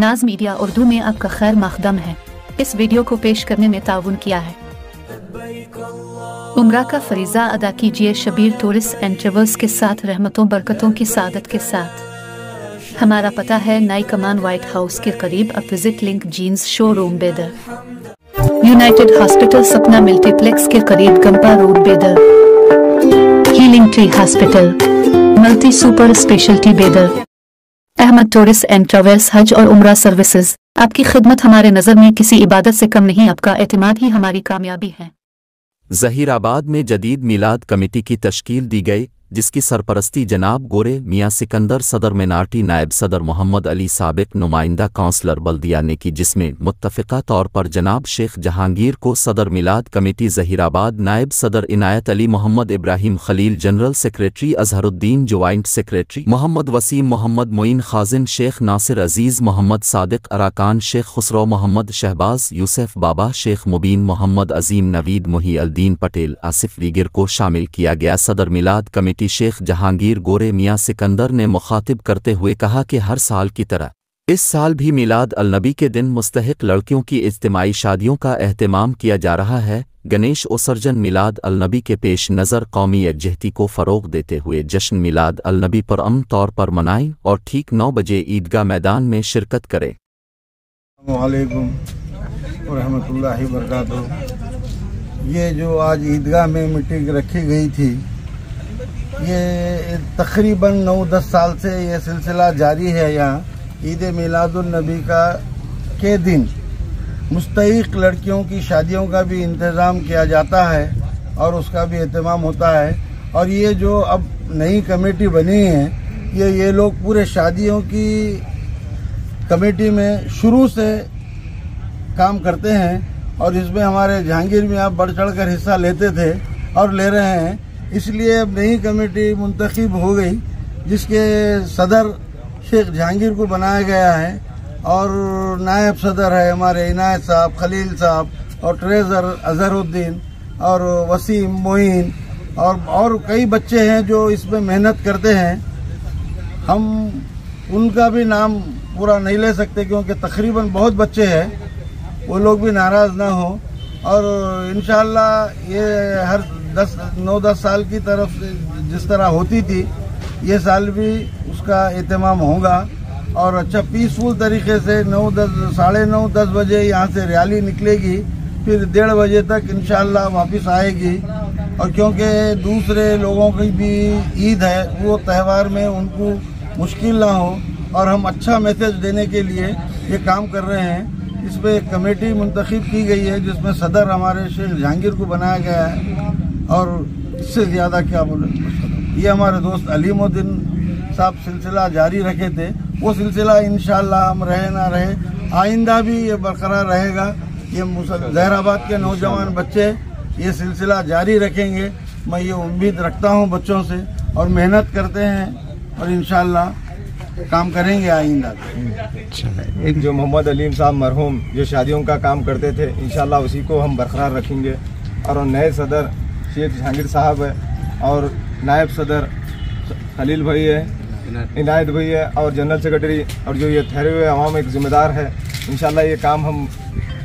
नाज मीडिया उर्दू में आपका खैर मकदम है। इस वीडियो को पेश करने में ताउन किया है। उम्रा का फरीज़ा अदा कीजिए शबीर टूरिस्ट एंड ट्रेवल्स के साथ, रहमतों बरकतों की सादत के साथ। हमारा पता है नई कमान व्हाइट हाउस के करीब। अब विजिट लिंक जीन्स शोरूम बेदर, यूनाइटेड हॉस्पिटल सपना मल्टीप्लेक्स के करीब गंपा रोड बेदर, healing tree hospital multi super speciality बेदर, अहमद टूरिस्ट एंड ट्रेवल्स हज और उम्रा सर्विसेज। आपकी खिदमत हमारे नज़र में किसी इबादत से कम नहीं, आपका एतमाद ही हमारी कामयाबी है। ज़हीराबाद में जदीद मिलाद कमेटी की तश्कील दी गई, जिसकी सरपरस्ती जनाब गोरे मियाँ सिकंदर, सदर मिनार्टी, नायब सदर मोहम्मद अली, साबिक नुमाइंदा काउंसलर बल्दिया ने की, जिसमें मुत्तफ़िक़ा तौर पर जनाब शेख जहांगीर को सदर मिलाद कमेटी ज़हीराबाद, नायब सदर Inayat Ali, Mohammed Ibrahim Khalil, general secretary Azharuddin, joint secretary Mohammed Waseem, Mohammed Moin खाजिन, शेख नासिर अजीज़, मोहम्मद सादिक अराकान, शेख खुसरो, मोहम्मद शहबाज, यूसुफ बाबा, शेख मुबीन, मोहम्मद अजीम, नवीद मुहीउद्दीन पटेल, आसिफ लीगर को शामिल किया गया। सदर मिलाद कमेटी शेख जहांगीर गोरे मियाँ सिकंदर ने मुखातिब करते हुए कहा कि हर साल की तरह इस साल भी मिलाद अल-नबी के दिन मुस्तहिक लड़कियों की इज्तिमाई शादियों का एहतमाम किया जा रहा है। गणेश विसर्जन मिलाद अल-नबी के पेश नज़र कौमी यकजहती को फ़रोग़ देते हुए जश्न मिलाद अल-नबी पर अमन तौर पर मनाएं और ठीक 9 बजे ईदगाह मैदान में शिरकत करें। अस्सलामुअलैकुम व रहमतुल्लाहि व बरकातुहू। ये जो आज ईदगाह में मीटिंग रखी गई थी, ये तकरीबन 9-10 साल से ये सिलसिला जारी है। यहाँ ईद मिलादुन नबी के दिन मुस्तहिक लड़कियों की शादियों का भी इंतज़ाम किया जाता है और उसका भी एहतमाम होता है। और ये जो अब नई कमेटी बनी है, ये लोग पूरे शादियों की कमेटी में शुरू से काम करते हैं और इसमें हमारे जहांगीर में आप बढ़ चढ़ कर हिस्सा लेते थे और ले रहे हैं। इसलिए अब नई कमेटी मुंतखब हो गई, जिसके सदर शेख जहांगीर को बनाया गया है और नायब सदर है हमारे इनायत साहब, खलील साहब, और ट्रेजर अजहरुद्दीन और वसीम, मोइन और कई बच्चे हैं जो इसमें मेहनत करते हैं। हम उनका भी नाम पूरा नहीं ले सकते क्योंकि तकरीबन बहुत बच्चे हैं, वो लोग भी नाराज़ ना हो। और इंशाअल्लाह ये हर 9-10 साल की तरफ से जिस तरह होती थी, ये साल भी उसका एहतमाम होगा और अच्छा पीसफुल तरीके से 9-10 बजे यहाँ से रैली निकलेगी, फिर 1:30 बजे तक इंशाअल्लाह वापस आएगी। और क्योंकि दूसरे लोगों की भी ईद है, वो त्यौहार में उनको मुश्किल ना हो और हम अच्छा मैसेज देने के लिए ये काम कर रहे हैं। इस पर एक कमेटी मुंतखब की गई है जिसमें सदर हमारे शेख जहांगीर को बनाया गया है और इससे ज़्यादा क्या बोले। ये हमारे दोस्त अलीमुद्दीन साहब सिलसिला जारी रखे थे, वो सिलसिला इंशाअल्लाह हम रहे ना रहे आइंदा भी ये बरकरार रहेगा। ये ज़हीराबाद के नौजवान बच्चे ये सिलसिला जारी रखेंगे, मैं ये उम्मीद रखता हूँ बच्चों से, और मेहनत करते हैं और इंशाअल्लाह काम करेंगे आइंदा। एक जो मोहम्मद अलीम साहब मरहूम जो शादियों का काम करते थे, इंशाअल्लाह उसी को हम बरकरार रखेंगे। और नए सदर शेख जहांगीर साहब है और नायब सदर खलील भाई है, इनायत भाई है और जनरल सेक्रेटरी और जो ये ठहरे हुए अवाम एक जिम्मेदार है। इंशाअल्लाह ये काम हम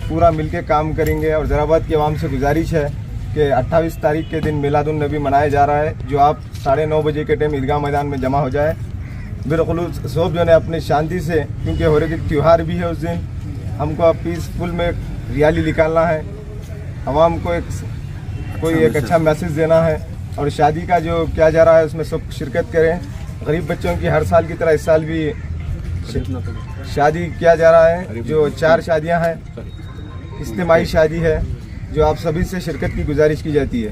पूरा मिलके काम करेंगे। और ज़हीराबाद की आवाम से गुजारिश है कि 28 तारीख के दिन मिलादुन नबी मनाया जा रहा है, जो आप 9:30 बजे के टाइम ईदगाह मैदान में जमा हो जाए। बिल्कुल सब जो है अपनी शांति से, क्योंकि हो रहे त्यौहार भी है उस दिन, हमको पीसफुल में रैली निकालना है, आवाम को एक अच्छा मैसेज देना है। और शादी का जो किया जा रहा है उसमें सब शिरकत करें। गरीब बच्चों की हर साल की तरह इस साल भी शादी किया जा रहा है, जो 4 शादियां हैं, इज्तिमाई शादी है, जो आप सभी से शिरकत की गुजारिश की जाती है।